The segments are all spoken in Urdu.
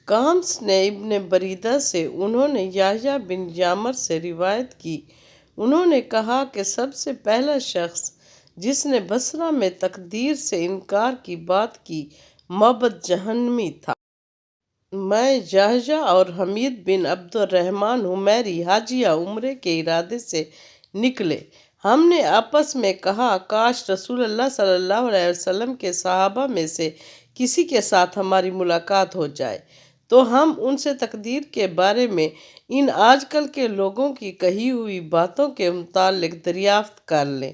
کامس نے ابن بریدہ سے، انہوں نے یحییٰ بن یعمر سے روایت کی، انہوں نے کہا کہ سب سے پہلا شخص جس نے بصرہ میں تقدیر سے انکار کی بات کی معبد جہنمی تھا۔ میں، یحییٰ اور حمید بن عبد الرحمن حمیری حاجیہ عمرے کے ارادے سے نکلے۔ ہم نے آپس میں کہا کاش رسول اللہ صلی اللہ علیہ وسلم کے صحابہ میں سے کسی کے ساتھ ہماری ملاقات ہو جائے تو ہم ان سے تقدیر کے بارے میں ان آج کل کے لوگوں کی کہی ہوئی باتوں کے متعلق دریافت کر لیں۔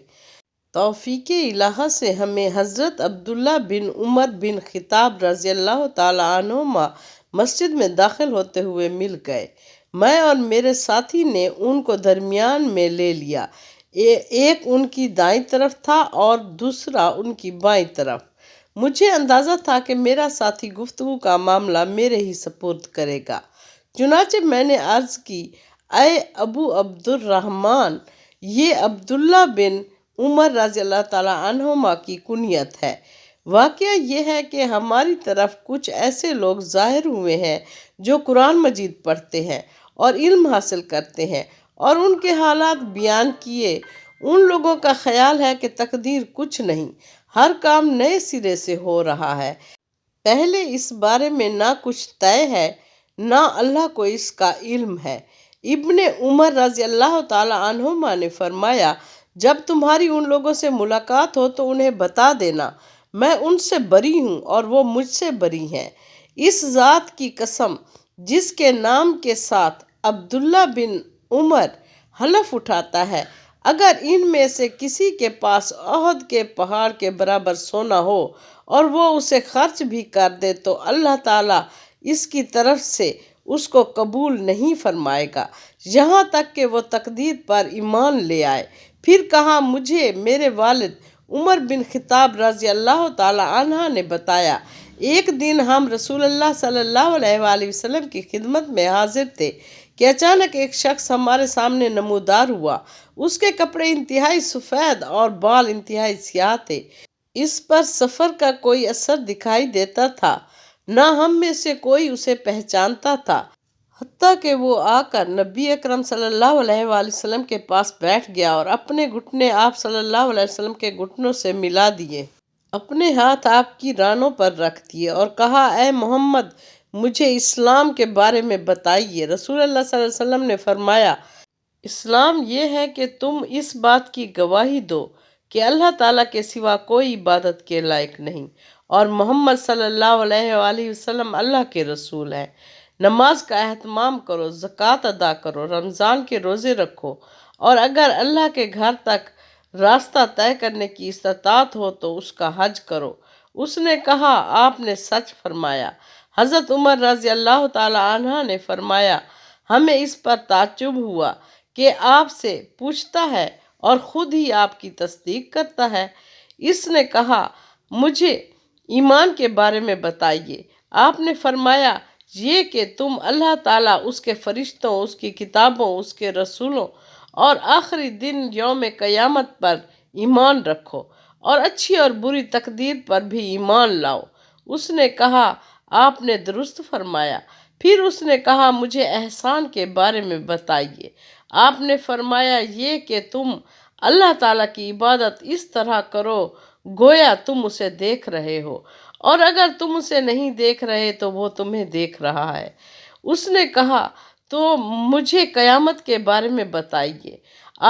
توفیق الہی سے ہمیں حضرت عبداللہ بن عمر بن خطاب رضی اللہ تعالیٰ عنہما مسجد میں داخل ہوتے ہوئے مل گئے۔ میں اور میرے ساتھی نے ان کو درمیان میں لے لیا، ایک ان کی دائیں طرف تھا اور دوسرا ان کی بائیں طرف۔ مجھے اندازہ تھا کہ میرا ساتھی گفتگو کا معاملہ میرے ہی سپرد کرے گا، چنانچہ میں نے عرض کی، اے ابو عبد الرحمن، یہ عبداللہ بن عمر رضی اللہ تعالیٰ عنہما کی کنیت ہے۔ واقعہ یہ ہے کہ ہماری طرف کچھ ایسے لوگ ظاہر ہوئے ہیں جو قرآن مجید پڑھتے ہیں اور علم حاصل کرتے ہیں، اور ان کے حالات بیان کیے۔ ان لوگوں کا خیال ہے کہ تقدیر کچھ نہیں، ہر کام نئے سرے سے ہو رہا ہے، پہلے اس بارے میں نہ کچھ طے ہے نہ اللہ کو اس کا علم ہے۔ ابن عمر رضی اللہ تعالیٰ عنہما نے فرمایا، جب تمہاری ان لوگوں سے ملاقات ہو تو انہیں بتا دینا میں ان سے بری ہوں اور وہ مجھ سے بری ہیں۔ اس ذات کی قسم جس کے نام کے ساتھ عبداللہ بن عمر حلف اٹھاتا ہے، اگر ان میں سے کسی کے پاس احد کے پہاڑ کے برابر سونا ہو اور وہ اسے خرچ بھی کر دے تو اللہ تعالیٰ اس کی طرف سے اس کو قبول نہیں فرمائے گا یہاں تک کہ وہ تقدیر پر ایمان لے آئے۔ پھر کہا، مجھے میرے والد عمر بن خطاب رضی اللہ تعالیٰ عنہ نے بتایا، ایک دن ہم رسول اللہ صلی اللہ علیہ وآلہ وسلم کی خدمت میں حاضر تھے کہ اچانک ایک شخص ہمارے سامنے نمودار ہوا۔ اس کے کپڑے انتہائی سفید اور بال انتہائی سیاہ تھے، اس پر سفر کا کوئی اثر دکھائی دیتا تھا، نہ ہم میں سے کوئی اسے پہچانتا تھا، حتیٰ کہ وہ آ کر نبی اکرم صلی اللہ علیہ وآلہ وسلم کے پاس بیٹھ گیا اور اپنے گھٹنے آپ صلی اللہ علیہ وسلم کے گھٹنوں سے ملا دیے، اپنے ہاتھ آپ کی رانوں پر رکھ دیے اور کہا، اے محمد، مجھے اسلام کے بارے میں بتائیے۔ رسول اللہ صلی اللہ علیہ وسلم نے فرمایا، اسلام یہ ہے کہ تم اس بات کی گواہی دو کہ اللہ تعالیٰ کے سوا کوئی عبادت کے لائق نہیں اور محمد صلی اللہ علیہ وآلہ وسلم اللہ کے رسول ہیں، نماز کا اہتمام کرو، زکوٰۃ ادا کرو، رمضان کے روزے رکھو، اور اگر اللہ کے گھر تک راستہ طے کرنے کی استطاعت ہو تو اس کا حج کرو۔ اس نے کہا، آپ نے سچ فرمایا۔ حضرت عمر رضی اللہ تعالیٰ عنہ نے فرمایا، ہمیں اس پر تعجب ہوا کہ آپ سے پوچھتا ہے اور خود ہی آپ کی تصدیق کرتا ہے۔ اس نے کہا، مجھے ایمان کے بارے میں بتائیے۔ آپ نے فرمایا، یہ کہ تم اللہ تعالیٰ، اس کے فرشتوں، اس کی کتابوں، اس کے رسولوں اور آخری دن یوم قیامت پر ایمان رکھو اور اچھی اور بری تقدیر پر بھی ایمان لاؤ۔ اس نے کہا، آپ نے درست فرمایا۔ پھر اس نے کہا، مجھے احسان کے بارے میں بتائیے۔ آپ نے فرمایا، یہ کہ تم اللہ تعالیٰ کی عبادت اس طرح کرو گویا تم اسے دیکھ رہے ہو، اور اگر تم اسے نہیں دیکھ رہے تو وہ تمہیں دیکھ رہا ہے۔ اس نے کہا، تو مجھے قیامت کے بارے میں بتائیے۔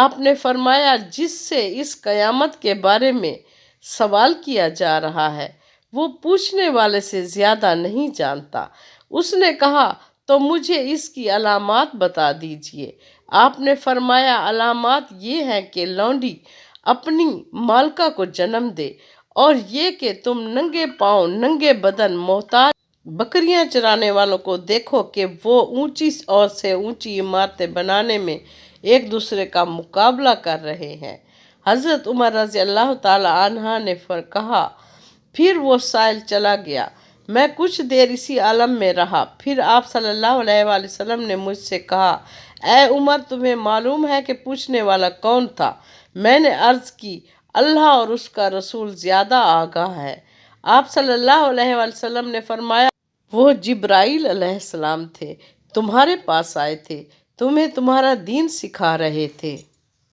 آپ نے فرمایا، جس سے اس قیامت کے بارے میں سوال کیا جا رہا ہے وہ پوچھنے والے سے زیادہ نہیں جانتا۔ اس نے کہا، تو مجھے اس کی علامات بتا دیجیے۔ آپ نے فرمایا، علامات یہ ہیں کہ لونڈی اپنی مالکہ کو جنم دے، اور یہ کہ تم ننگے پاؤں ننگے بدن محتاج بکریاں چرانے والوں کو دیکھو کہ وہ اونچی اور سے اونچی عمارتیں بنانے میں ایک دوسرے کا مقابلہ کر رہے ہیں۔ حضرت عمر رضی اللہ تعالیٰ عنہ نے کہا، پھر وہ سائل چلا گیا، میں کچھ دیر اسی عالم میں رہا، پھر آپ صلی اللہ علیہ وآلہ وسلم نے مجھ سے کہا، اے عمر، تمہیں معلوم ہے کہ پوچھنے والا کون تھا؟ میں نے عرض کی، اللہ اور اس کا رسول زیادہ آگاہ ہے۔ آپ صلی اللہ علیہ وآلہ وسلم نے فرمایا، وہ جبرائیل علیہ السلام تھے، تمہارے پاس آئے تھے، تمہیں تمہارا دین سکھا رہے تھے۔